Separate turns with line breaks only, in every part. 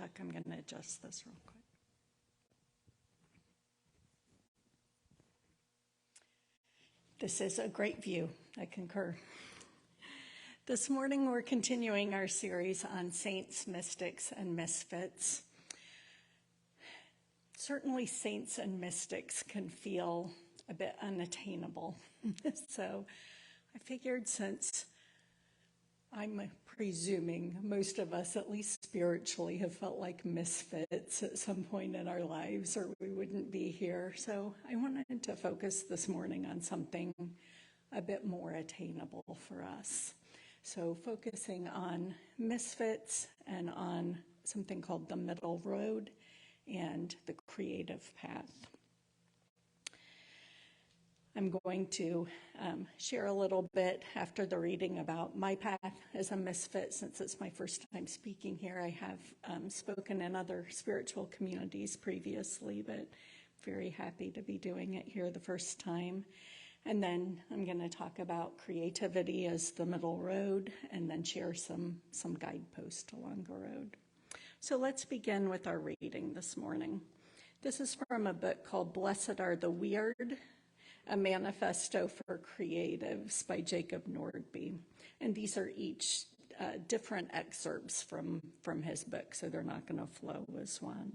check. I'm going to adjust this real quick. This is a great view. I concur. This morning we're continuing our series on saints, mystics, and misfits. Certainly saints and mystics can feel a bit unattainable. So I figured, since I'm presuming most of us, at least spiritually, have felt like misfits at some point in our lives, or we wouldn't be here. So I wanted to focus this morning on something a bit more attainable for us. So focusing on misfits and on something called the middle road and the creative path. I'm going to share a little bit after the reading about my path as a misfit. Since it's my first time speaking here, I have spoken in other spiritual communities previously, but very happy to be doing it here the first time. And then I'm going to talk about creativity as the middle road, and then share some guideposts along the road. So let's begin with our reading this morning. This is from a book called Blessed Are the Weird, a manifesto for creatives by Jacob Nordby. And these are each different excerpts from his book, so they're not going to flow as one.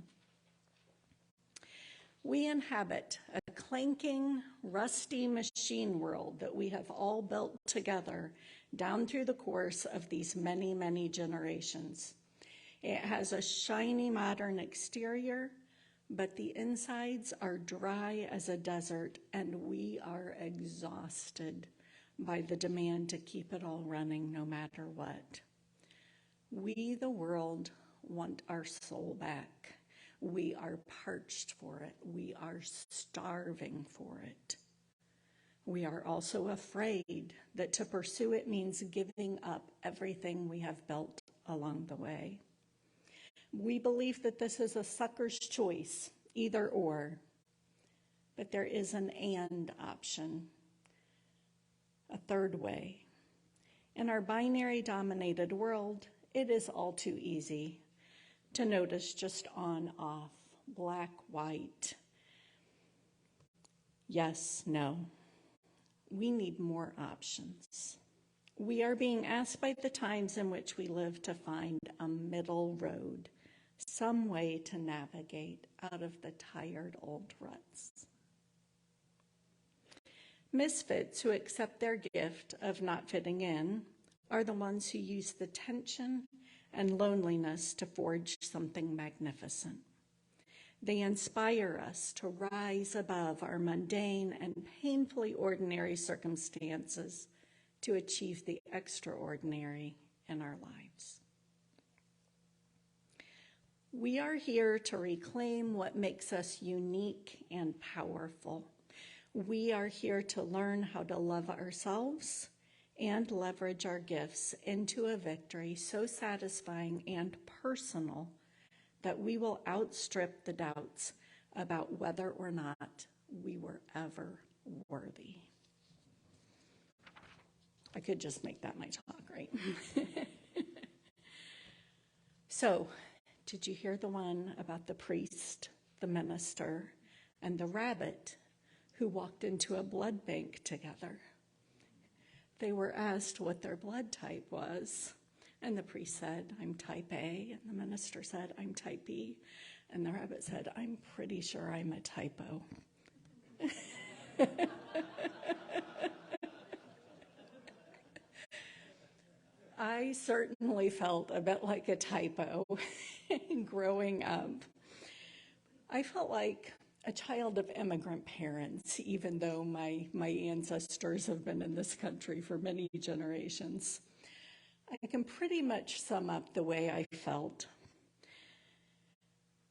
We inhabit a clanking, rusty machine world that we have all built together down through the course of these many, many generations. It has a shiny modern exterior, but the insides are dry as a desert, and we are exhausted by the demand to keep it all running no matter what. We, the world, want our soul back. We are parched for it. We are starving for it. We are also afraid that to pursue it means giving up everything we have built along the way. We believe that this is a sucker's choice, either or, but there is an and option, a third way. In our binary-dominated world, it is all too easy to notice just on, off, black, white, yes, no. We need more options. We are being asked by the times in which we live to find a middle road, some way to navigate out of the tired old ruts. Misfits who accept their gift of not fitting in are the ones who use the tension and loneliness to forge something magnificent. They inspire us to rise above our mundane and painfully ordinary circumstances to achieve the extraordinary in our lives. We are here to reclaim what makes us unique and powerful. We are here to learn how to love ourselves and leverage our gifts into a victory so satisfying and personal that we will outstrip the doubts about whether or not we were ever worthy. I could just make that my talk, right? So, did you hear the one about the priest, the minister, and the rabbit who walked into a blood bank together? They were asked what their blood type was, and the priest said, I'm type A, and the minister said, I'm type B, and the rabbit said, I'm pretty sure I'm a typo. I certainly felt a bit like a typo growing up. I felt like a child of immigrant parents, even though my ancestors have been in this country for many generations. I can pretty much sum up the way I felt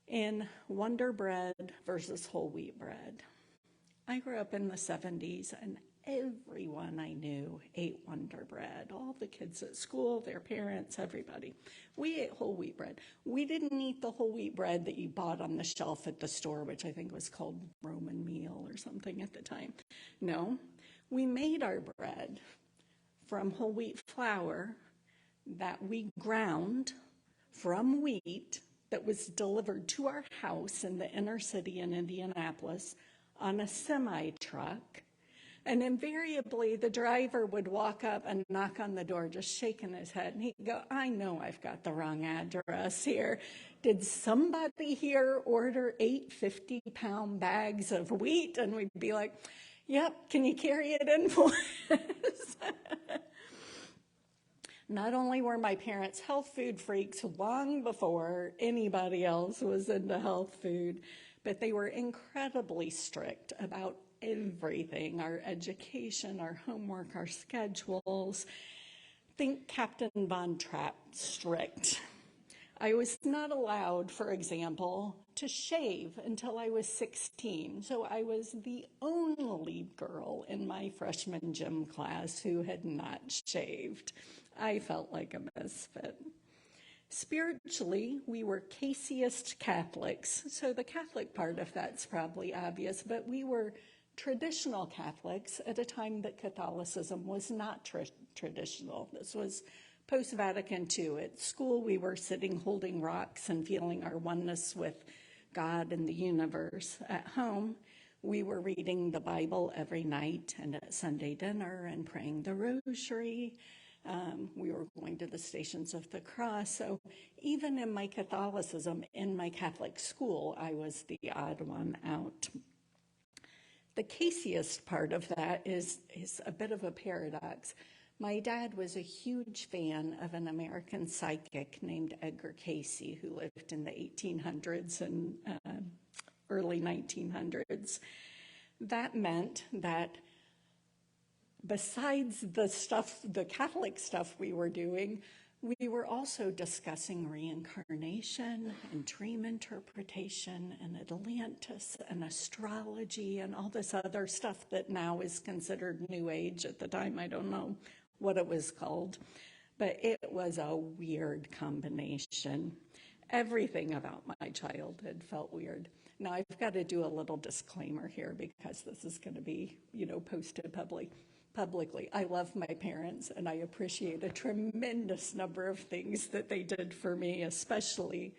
in Wonder Bread versus whole wheat bread. I grew up in the 70s, and everyone I knew ate Wonder Bread. All the kids at school, their parents, everybody. We ate whole wheat bread. We didn't eat the whole wheat bread that you bought on the shelf at the store, which I think was called Roman meal or something at the time. No, we made our bread from whole wheat flour that we ground from wheat that was delivered to our house in the inner city in Indianapolis on a semi-truck. And invariably, the driver would walk up and knock on the door, just shaking his head. And he'd go, I know I've got the wrong address here. Did somebody here order 8 50-pound bags of wheat? And we'd be like, yep, can you carry it in for us? Not only were my parents health food freaks long before anybody else was into health food, but they were incredibly strict about everything, our education, our homework, our schedules. Think Captain Von Trapp strict. I was not allowed, for example, to shave until I was 16. So I was the only girl in my freshman gym class who had not shaved. I felt like a misfit. Spiritually, we were Caseyist Catholics. So the Catholic part of that's probably obvious, but we were traditional Catholics at a time that Catholicism was not traditional. This was post-Vatican II. At school, we were sitting holding rocks and feeling our oneness with God and the universe. At home, we were reading the Bible every night and at Sunday dinner and praying the rosary. We were going to the Stations of the Cross. So even in my Catholicism, in my Catholic school, I was the odd one out. The Caseyist part of that is a bit of a paradox. My dad was a huge fan of an American psychic named Edgar Cayce, who lived in the 1800s and early 1900s. That meant that besides the Catholic stuff we were doing, we were also discussing reincarnation and dream interpretation and Atlantis and astrology and all this other stuff that now is considered New Age. At the time, I don't know what it was called, but it was a weird combination. Everything about my childhood felt weird. Now, I've got to do a little disclaimer here because this is going to be, posted publicly. I love my parents, and I appreciate a tremendous number of things that they did for me, especially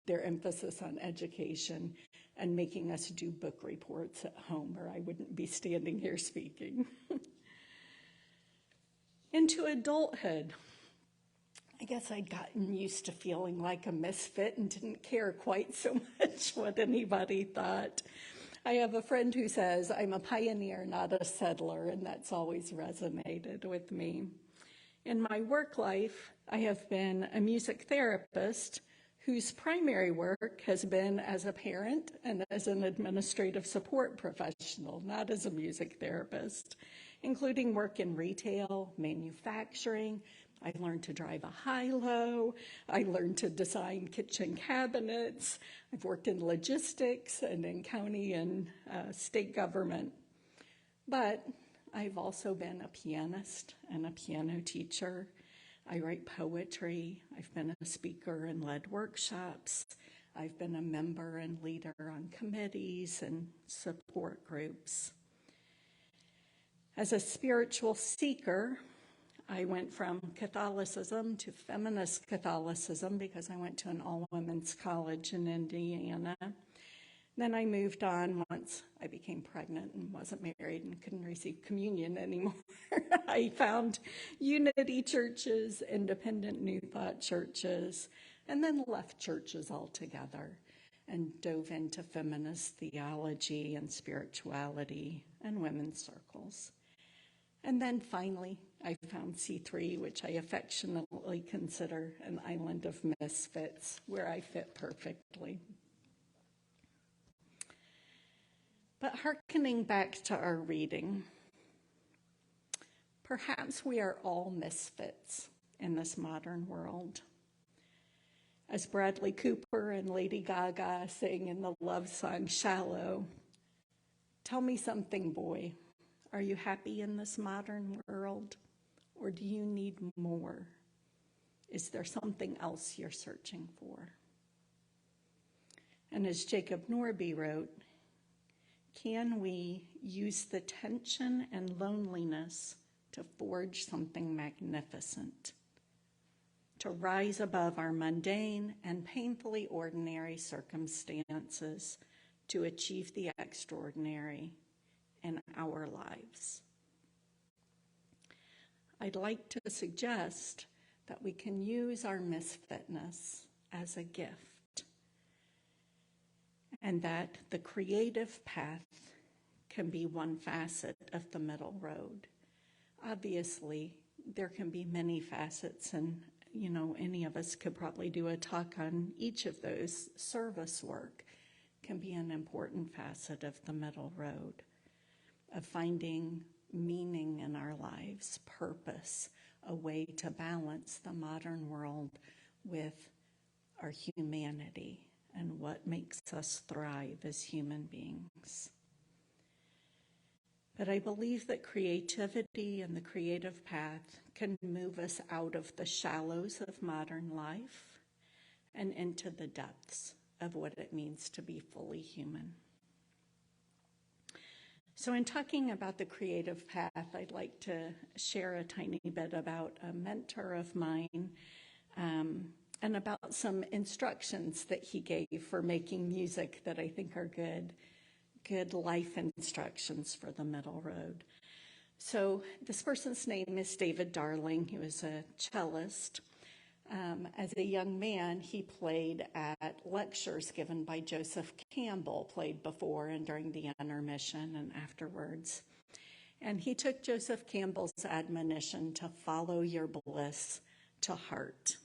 their emphasis on education and making us do book reports at home, or I wouldn't be standing here speaking. Into adulthood, I guess I'd gotten used to feeling like a misfit and didn't care quite so much what anybody thought. I have a friend who says, I'm a pioneer, not a settler, and that's always resonated with me. In my work life, I have been a music therapist whose primary work has been as a parent and as an administrative support professional, not as a music therapist, including work in retail, manufacturing. I learned to drive a high-low. I learned to design kitchen cabinets. I've worked in logistics and in county and state government. But I've also been a pianist and a piano teacher. I write poetry. I've been a speaker and led workshops. I've been a member and leader on committees and support groups. As a spiritual seeker, I went from Catholicism to feminist Catholicism because I went to an all-women's college in Indiana. Then I moved on once I became pregnant and wasn't married and couldn't receive communion anymore. I found unity churches, independent New Thought churches, and then left churches altogether and dove into feminist theology and spirituality and women's circles. And then finally, I found C3, which I affectionately consider an island of misfits, where I fit perfectly. But hearkening back to our reading, perhaps we are all misfits in this modern world. As Bradley Cooper and Lady Gaga sing in the love song Shallow, tell me something, boy. Are you happy in this modern world, or do you need more? Is there something else you're searching for? And as Jacob Norby wrote, can we use the tension and loneliness to forge something magnificent? to rise above our mundane and painfully ordinary circumstances to achieve the extraordinary in our lives. I'd like to suggest that we can use our misfitness as a gift, and that the creative path can be one facet of the middle road. Obviously, there can be many facets, and any of us could probably do a talk on each of those. Service work can be an important facet of the middle road, of finding meaning in our lives, purpose, a way to balance the modern world with our humanity and what makes us thrive as human beings. But I believe that creativity and the creative path can move us out of the shallows of modern life and into the depths of what it means to be fully human. So in talking about the creative path, I'd like to share a tiny bit about a mentor of mine and about some instructions that he gave for making music that I think are good life instructions for the middle road. So this person's name is David Darling. He was a cellist. As a young man, he played at lectures given by Joseph Campbell, played before and during the intermission and afterwards. And he took Joseph Campbell's admonition to follow your bliss to heart.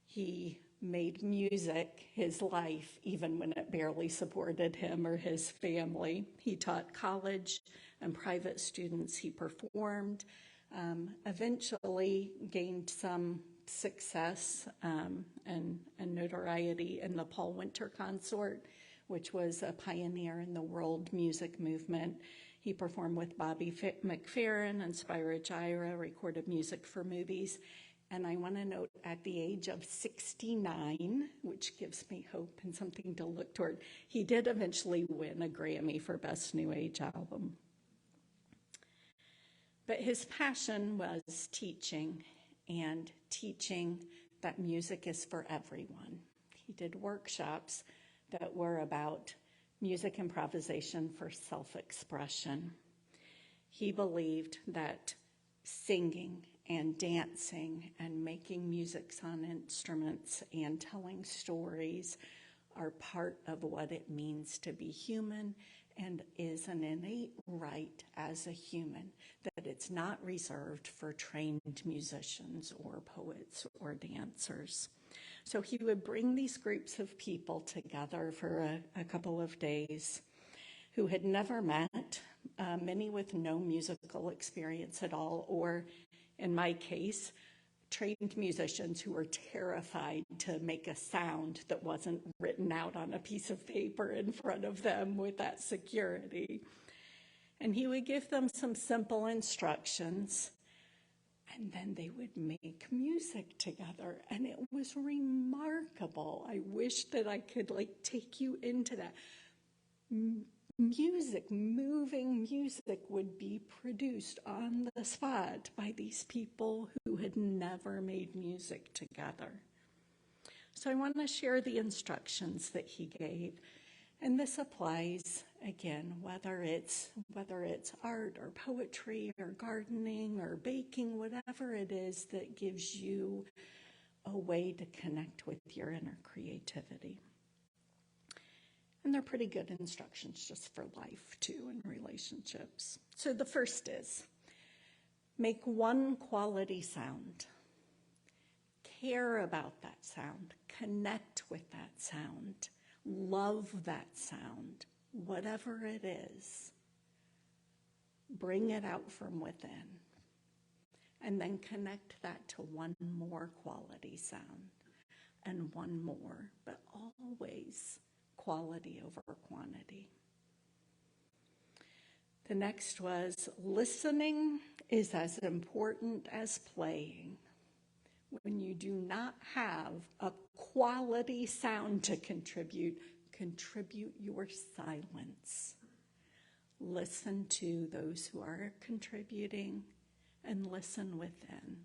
He made music his life, even when it barely supported him or his family. He taught college and private students. He performed, eventually gained some success and notoriety in the Paul Winter Consort, which was a pioneer in the world music movement. He performed with Bobby McFerrin and Spyro Gyra, recorded music for movies. And I want to note, at the age of 69, which gives me hope and something to look toward, he did eventually win a Grammy for Best New Age Album. But his passion was teaching, and teaching that music is for everyone. He did workshops that were about music improvisation for self-expression. He believed that singing and dancing and making music on instruments and telling stories are part of what it means to be human and is an innate right as a human, that it's not reserved for trained musicians or poets or dancers. So he would bring these groups of people together for a couple of days who had never met, many with no musical experience at all, or in my case, trained musicians who were terrified to make a sound that wasn't written out on a piece of paper in front of them with that security. And he would give them some simple instructions, and then they would make music together, and it was remarkable. I wish that I could take you into that. Music, moving music, would be produced on the spot by these people who had never made music together. So I want to share the instructions that he gave. And this applies, again, whether it's art or poetry or gardening or baking, whatever it is that gives you a way to connect with your inner creativity. And they're pretty good instructions just for life, too, and relationships. So the first is, make one quality sound. Care about that sound. Connect with that sound. Love that sound, whatever it is. Bring it out from within. And then connect that to one more quality sound and one more, but always quality over quantity. The next was, listening is as important as playing. When you do not have a quality sound to contribute your silence. Listen to those who are contributing and listen within.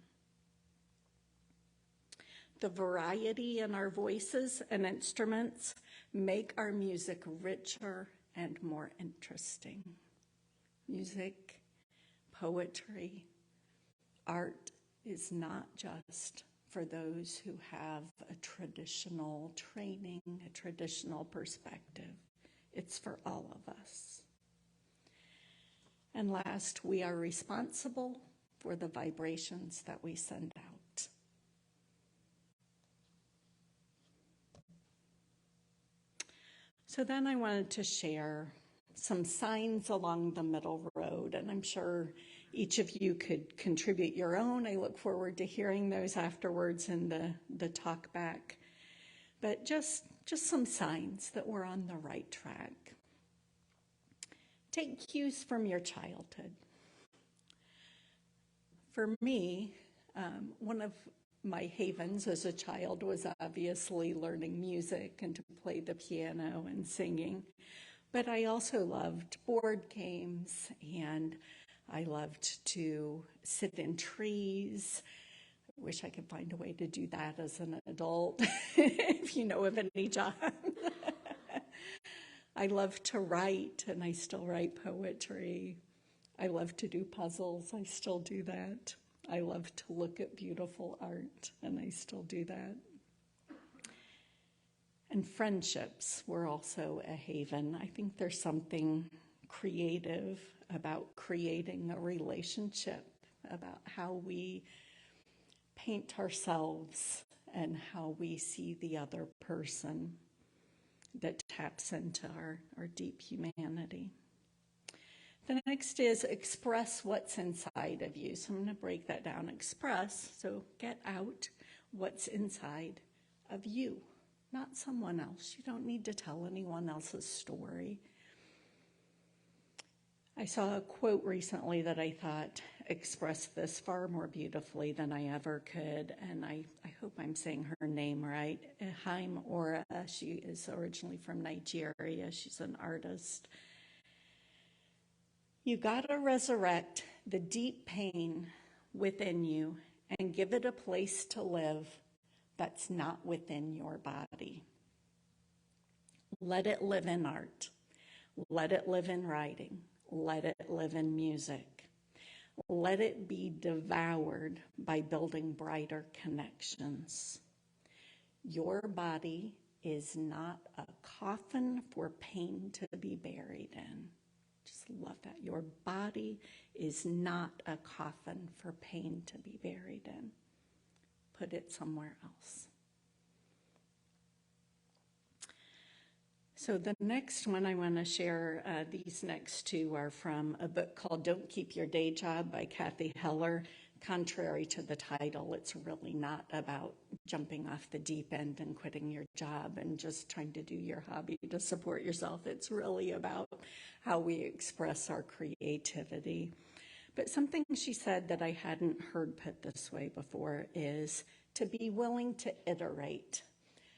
The variety in our voices and instruments make our music richer and more interesting. Music, poetry, art is not just for those who have a traditional training, a traditional perspective. It's for all of us. And last, we are responsible for the vibrations that we send out. So then I wanted to share some signs along the middle road, and I'm sure each of you could contribute your own. I look forward to hearing those afterwards in the talk back. But just some signs that we're on the right track. Take cues from your childhood. For me, one of my havens as a child was obviously learning music and to play the piano and singing. But I also loved board games, and I loved to sit in trees. I wish I could find a way to do that as an adult, if you know of any, John. I love to write, and I still write poetry. I love to do puzzles. I still do that. I love to look at beautiful art, and I still do that. And friendships were also a haven. I think there's something creative about creating a relationship, about how we paint ourselves and how we see the other person that taps into our deep humanity. The next is express what's inside of you. So I'm going to break that down. Express, so get out what's inside of you, not someone else. You don't need to tell anyone else's story. I saw a quote recently that I thought expressed this far more beautifully than I ever could, and I hope I'm saying her name right. Haim Ora, she is originally from Nigeria. She's an artist. You gotta resurrect the deep pain within you and give it a place to live that's not within your body. Let it live in art. Let it live in writing. Let it live in music. Let it be devoured by building brighter connections. Your body is not a coffin for pain to be buried in. Just love that. Your body is not a coffin for pain to be buried in. Put it somewhere else. So the next one I want to share, these next two are from a book called Don't Keep Your Day Job by Kathy Heller. Contrary to the title, it's really not about jumping off the deep end and quitting your job and just trying to do your hobby to support yourself. It's really about how we express our creativity. But something she said that I hadn't heard put this way before is to be willing to iterate.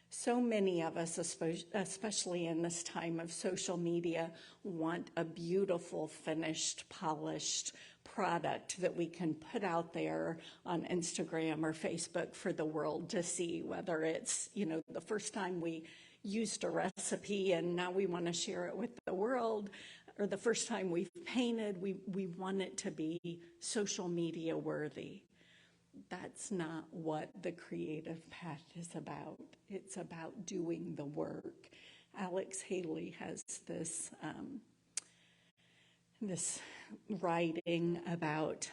So many of us, especially in this time of social media, want a beautiful, finished, polished product that we can put out there on Instagram or Facebook for the world to see, whether it's, the first time we used a recipe and now we want to share it with the world, or the first time we've painted, we want it to be social media worthy. That's not what the creative path is about. It's about doing the work. Alex Haley has this writing about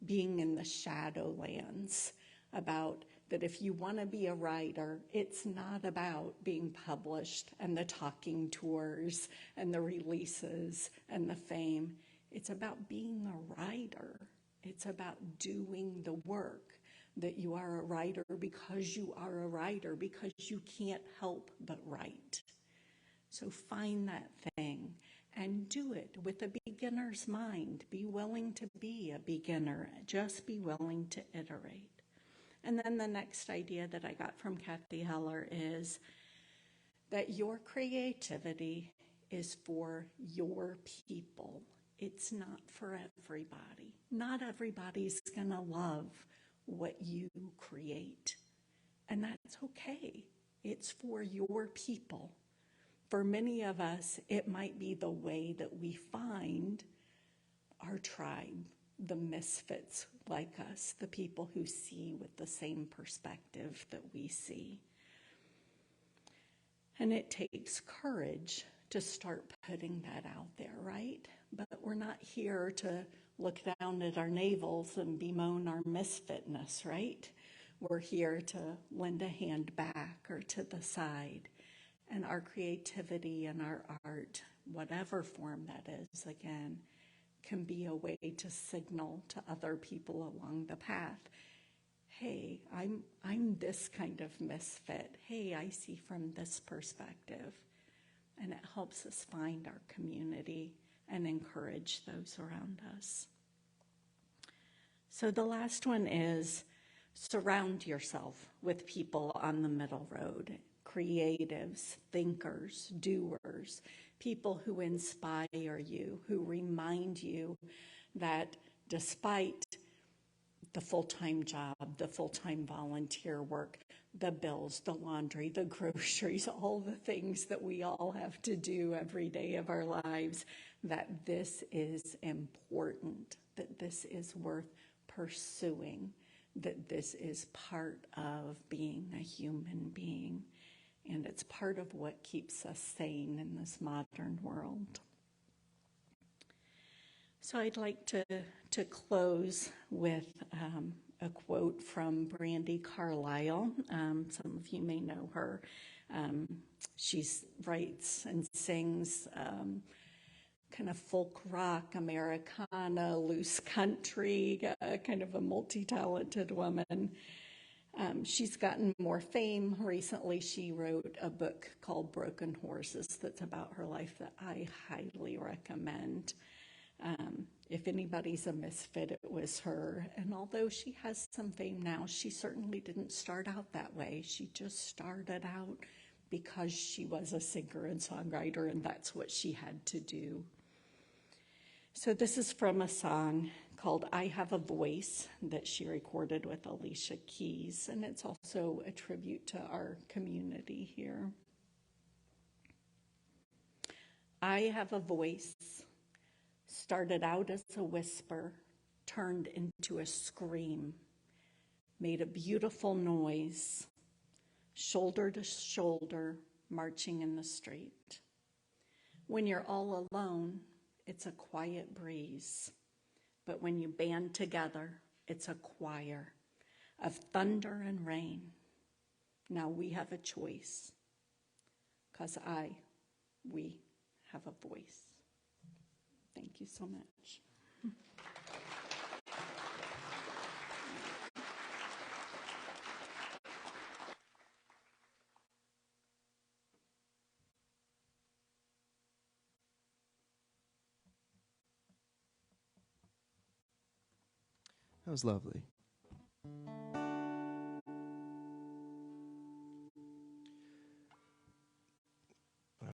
being in the shadowlands, about that if you want to be a writer, it's not about being published and the talking tours and the releases and the fame. It's about being a writer. It's about doing the work, that you are a writer because you are a writer, because you can't help but write. So find that thing and do it with a beginner's mind. Be willing to be a beginner. Just be willing to iterate. And then the next idea that I got from Kathy Heller is that your creativity is for your people. It's not for everybody. Not everybody's going to love what you create. And that's okay. It's for your people. For many of us, it might be the way that we find our tribe, the misfits like us, the people who see with the same perspective that we see. And it takes courage to start putting that out there, right? But we're not here to look down at our navels and bemoan our misfitness, right? We're here to lend a hand back or to the side. And our creativity and our art, whatever form that is, again, can be a way to signal to other people along the path, hey, I'm this kind of misfit. Hey, I see from this perspective. And it helps us find our community and encourage those around us. So the last one is surround yourself with people on the middle road, creatives, thinkers, doers, people who inspire you, who remind you that despite the full-time job, the full-time volunteer work, the bills, the laundry, the groceries, all the things that we all have to do every day of our lives, that this is important, that this is worth pursuing, that this is part of being a human being. And it's part of what keeps us sane in this modern world. So I'd like to close with a quote from Brandi Carlile. Some of you may know her. She writes and sings kind of folk rock, Americana, loose country, kind of a multi-talented woman. She's gotten more fame. Recently, she wrote a book called Broken Horses that's about her life that I highly recommend. If anybody's a misfit, it was her. And although she has some fame now, she certainly didn't start out that way. She just started out because she was a singer and songwriter, and that's what she had to do. So this is from a song called I Have a Voice that she recorded with Alicia Keys, and it's also a tribute to our community here. I have a voice, started out as a whisper, turned into a scream, made a beautiful noise, shoulder to shoulder, marching in the street. When you're all alone, it's a quiet breeze. But when you band together, it's a choir of thunder and rain. Now we have a choice, because we have a voice. Thank you so much.
That was lovely.